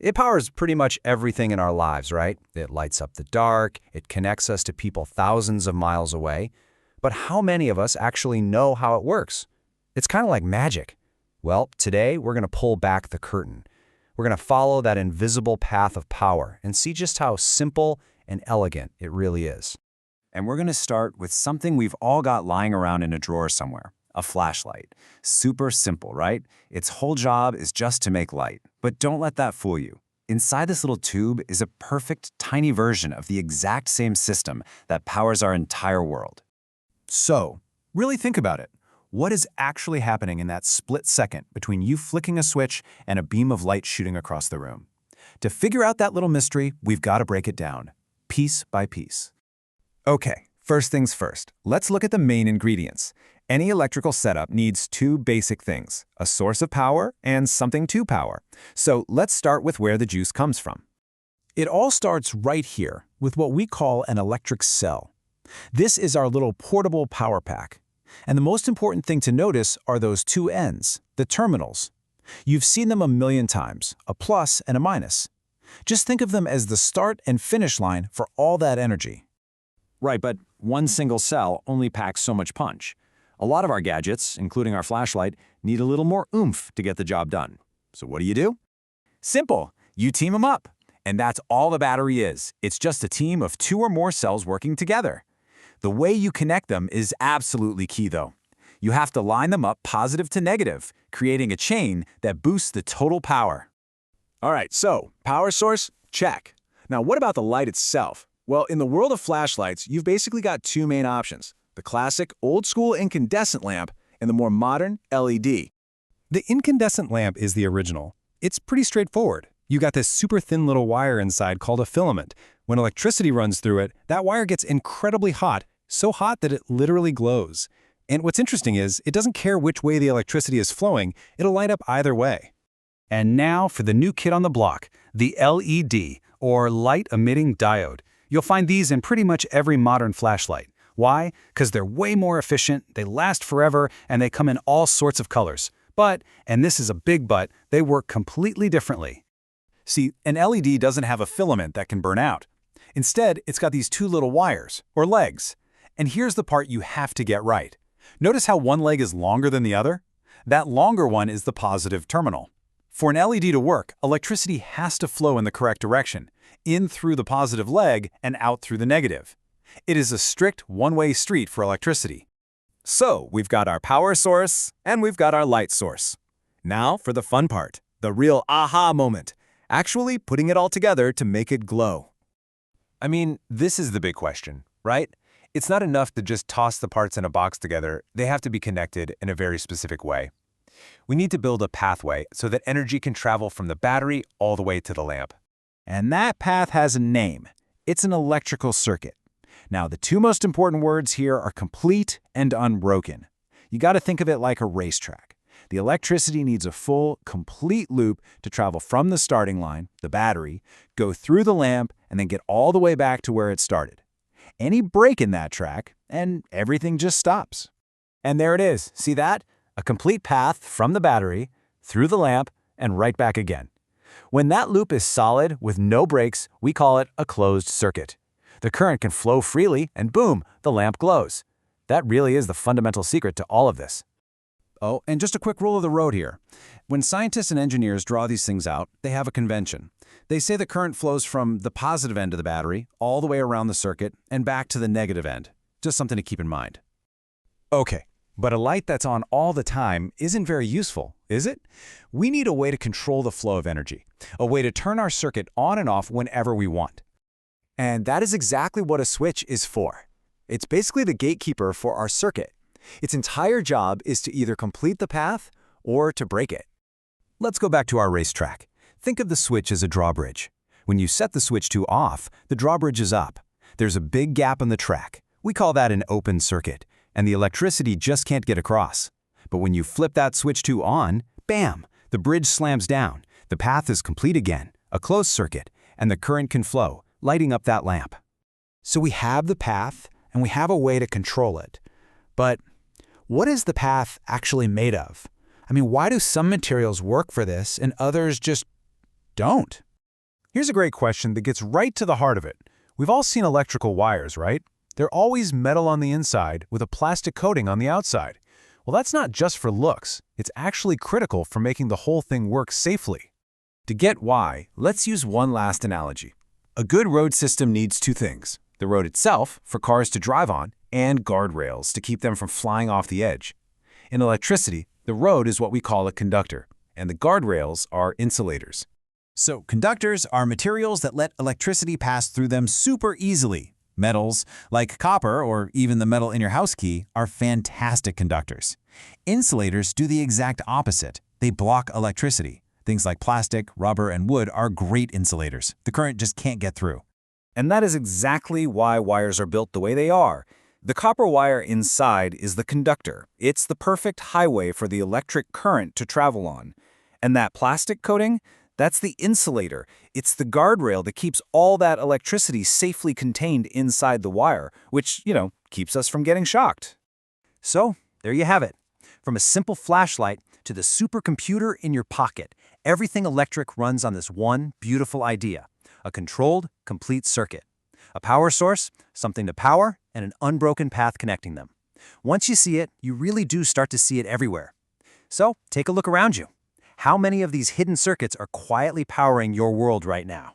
It powers pretty much everything in our lives, right? It lights up the dark, it connects us to people thousands of miles away. But how many of us actually know how it works? It's kind of like magic. Well, today we're going to pull back the curtain. We're going to follow that invisible path of power and see just how simple and elegant it really is. And we're going to start with something we've all got lying around in a drawer somewhere, a flashlight. Super simple, right? Its whole job is just to make light. But don't let that fool you. Inside this little tube is a perfect, tiny version of the exact same system that powers our entire world. So, really think about it. What is actually happening in that split second between you flicking a switch and a beam of light shooting across the room? To figure out that little mystery, we've got to break it down, piece by piece. Okay, first things first. Let's look at the main ingredients. Any electrical setup needs two basic things, a source of power and something to power. So let's start with where the juice comes from. It all starts right here with what we call an electric cell. This is our little portable power pack. And the most important thing to notice are those two ends, the terminals. You've seen them a million times, a plus and a minus. Just think of them as the start and finish line for all that energy. Right, but one single cell only packs so much punch. A lot of our gadgets, including our flashlight, need a little more oomph to get the job done. So what do? Simple. You team them up. And that's all the battery is. It's just a team of two or more cells working together. The way you connect them is absolutely key, though. You have to line them up positive to negative, creating a chain that boosts the total power. All right, so power source, check. Now what about the light itself? Well, in the world of flashlights, you've basically got two main options: the classic old-school incandescent lamp and the more modern LED. The incandescent lamp is the original. It's pretty straightforward. You got this super thin little wire inside called a filament. When electricity runs through it, that wire gets incredibly hot, so hot that it literally glows. And what's interesting is, it doesn't care which way the electricity is flowing, it'll light up either way. And now for the new kid on the block, the LED, or light-emitting diode. You'll find these in pretty much every modern flashlight. Why? Because they're way more efficient, they last forever, and they come in all sorts of colors. But, and this is a big but, they work completely differently. See, an LED doesn't have a filament that can burn out. Instead, it's got these two little wires, or legs. And here's the part you have to get right. Notice how one leg is longer than the other? That longer one is the positive terminal. For an LED to work, electricity has to flow in the correct direction, in through the positive leg and out through the negative. It is a strict one-way street for electricity. So, we've got our power source, and we've got our light source. Now for the fun part, the real aha moment, actually putting it all together to make it glow. I mean, this is the big question, right? It's not enough to just toss the parts in a box together, they have to be connected in a very specific way. We need to build a pathway so that energy can travel from the battery all the way to the lamp. And that path has a name. It's an electrical circuit. Now, the two most important words here are complete and unbroken. You got to think of it like a racetrack. The electricity needs a full, complete loop to travel from the starting line, the battery, go through the lamp, and then get all the way back to where it started. Any break in that track, and everything just stops. And there it is. See that? A complete path from the battery, through the lamp, and right back again. When that loop is solid, with no breaks, we call it a closed circuit. The current can flow freely, and boom, the lamp glows. That really is the fundamental secret to all of this. Oh, and just a quick rule of the road here. When scientists and engineers draw these things out, they have a convention. They say the current flows from the positive end of the battery all the way around the circuit and back to the negative end. Just something to keep in mind. Okay, but a light that's on all the time isn't very useful, is it? We need a way to control the flow of energy, a way to turn our circuit on and off whenever we want. And that is exactly what a switch is for. It's basically the gatekeeper for our circuit. Its entire job is to either complete the path or to break it. Let's go back to our racetrack. Think of the switch as a drawbridge. When you set the switch to off, the drawbridge is up. There's a big gap in the track. We call that an open circuit, and the electricity just can't get across. But when you flip that switch to on, bam, the bridge slams down. The path is complete again, a closed circuit, and the current can flow, lighting up that lamp. So we have the path, and we have a way to control it. But what is the path actually made of? I mean, why do some materials work for this and others just don't? Here's a great question that gets right to the heart of it. We've all seen electrical wires, right? They're always metal on the inside with a plastic coating on the outside. Well, that's not just for looks. It's actually critical for making the whole thing work safely. To get why, let's use one last analogy. A good road system needs two things: the road itself, for cars to drive on, and guardrails to keep them from flying off the edge. In electricity, the road is what we call a conductor, and the guardrails are insulators. So conductors are materials that let electricity pass through them super easily. Metals, like copper or even the metal in your house key, are fantastic conductors. Insulators do the exact opposite. They block electricity. Things like plastic, rubber, and wood are great insulators. The current just can't get through. And that is exactly why wires are built the way they are. The copper wire inside is the conductor. It's the perfect highway for the electric current to travel on. And that plastic coating? That's the insulator. It's the guardrail that keeps all that electricity safely contained inside the wire, which, keeps us from getting shocked. So, there you have it. From a simple flashlight to the supercomputer in your pocket, everything electric runs on this one beautiful idea: a controlled, complete circuit. A power source, something to power, and an unbroken path connecting them. Once you see it, you really do start to see it everywhere. So, take a look around you. How many of these hidden circuits are quietly powering your world right now?